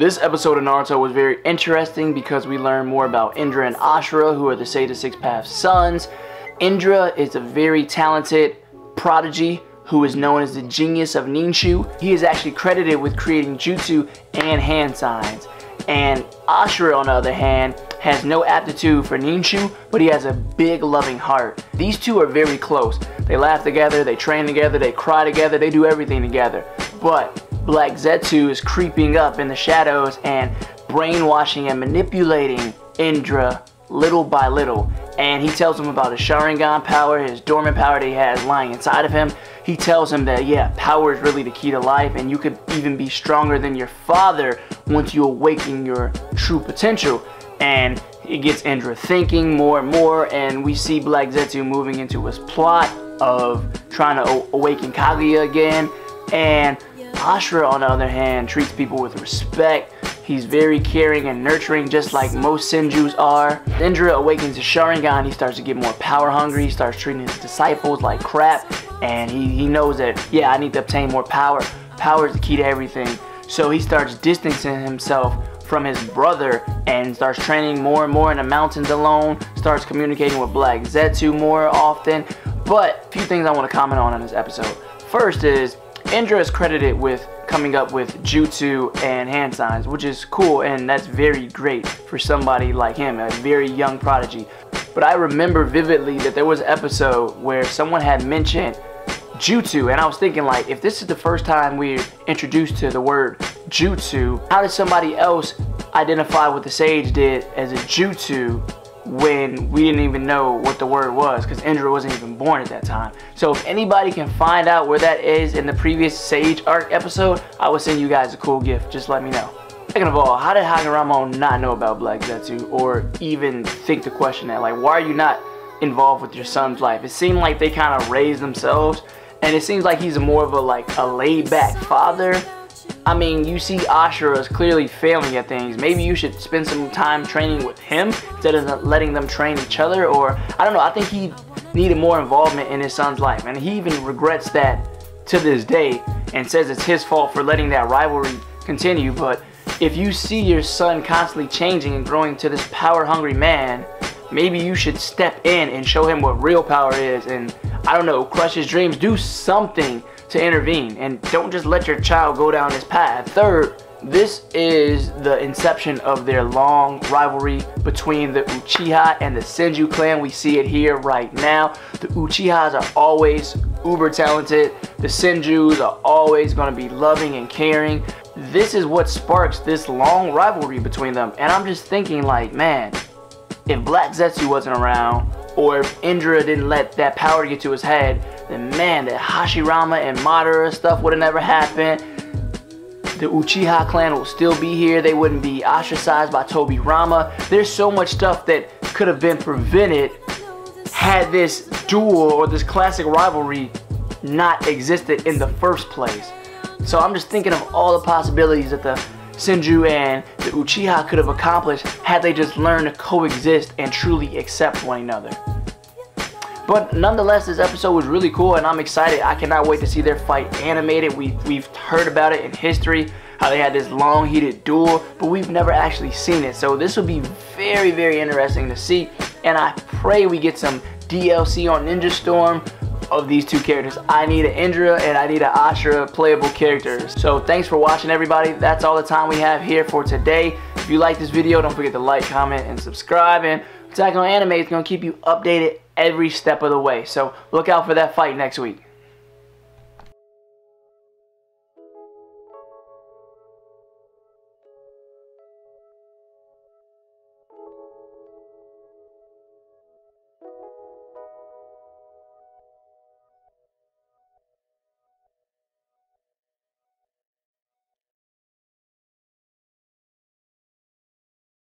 This episode of Naruto was very interesting because we learned more about Indra and Ashura, who are the Sage of Six Paths sons. Indra is a very talented prodigy who is known as the genius of Ninshu. He is actually credited with creating jutsu and hand signs. And Ashura, on the other hand, has no aptitude for Ninshu, but he has a big loving heart. These two are very close. They laugh together, they train together, they cry together, they do everything together. But Black Zetsu is creeping up in the shadows and brainwashing and manipulating Indra little by little. And he tells him about his Sharingan power, his dormant power that he has lying inside of him. He tells him that, yeah, power is really the key to life, and you could even be stronger than your father once you awaken your true potential. And it gets Indra thinking more and more, and we see Black Zetsu moving into his plot of trying to awaken Kaguya again. And Ashura, on the other hand, treats people with respect. He's very caring and nurturing, just like most Senjus are. Indra awakens his Sharingan. He starts to get more power hungry. He starts treating his disciples like crap. And he knows that, yeah, I need to obtain more power. Power is the key to everything. So he starts distancing himself from his brother and starts training more and more in the mountains alone. Starts communicating with Black Zetsu more often. But a few things I want to comment on in this episode. First is, Indra is credited with coming up with jutsu and hand signs, which is cool, and that's very great for somebody like him, a very young prodigy. But I remember vividly that there was an episode where someone had mentioned jutsu, and I was thinking, like, if this is the first time we're introduced to the word jutsu, how did somebody else identify what the sage did as a jutsu when we didn't even know what the word was, because Indra wasn't even born at that time? So if anybody can find out where that is in the previous Sage Arc episode, I will send you guys a cool gift. Just let me know. Second of all, how did Hagoromo not know about Black Zetsu, or even think to question that? Like, why are you not involved with your son's life? It seemed like they kind of raised themselves, and it seems like he's more of a laid-back father. I mean, you see Ashura is clearly failing at things. Maybe you should spend some time training with him instead of letting them train each other. Or, I don't know, I think he needed more involvement in his son's life. And he even regrets that to this day and says it's his fault for letting that rivalry continue. But if you see your son constantly changing and growing to this power-hungry man, maybe you should step in and show him what real power is. And, I don't know, crush his dreams. Do something to intervene, and don't just let your child go down this path. Third, this is the inception of their long rivalry between the Uchiha and the Senju clan. We see it here right now. The Uchihas are always uber talented. The Senjus are always going to be loving and caring. This is what sparks this long rivalry between them. And I'm just thinking, like, man, if Black Zetsu wasn't around, or if Indra didn't let that power get to his head, then man, the Hashirama and Madara stuff would have never happened. The Uchiha clan will still be here. They wouldn't be ostracized by Tobirama. There's so much stuff that could have been prevented had this duel or this classic rivalry not existed in the first place. So I'm just thinking of all the possibilities that the Senju and the Uchiha could have accomplished had they just learned to coexist and truly accept one another. But nonetheless, this episode was really cool, and I'm excited. I cannot wait to see their fight animated. We've heard about it in history, how they had this long heated duel, but we've never actually seen it. So this will be very, very interesting to see, and I pray we get some DLC on Ninja Storm of these two characters. I need an Indra and I need an Ashura playable characters. So thanks for watching, everybody. That's all the time we have here for today. If you like this video, don't forget to like, comment, and subscribe. And Attack on Anime is going to keep you updated every step of the way. So look out for that fight next week.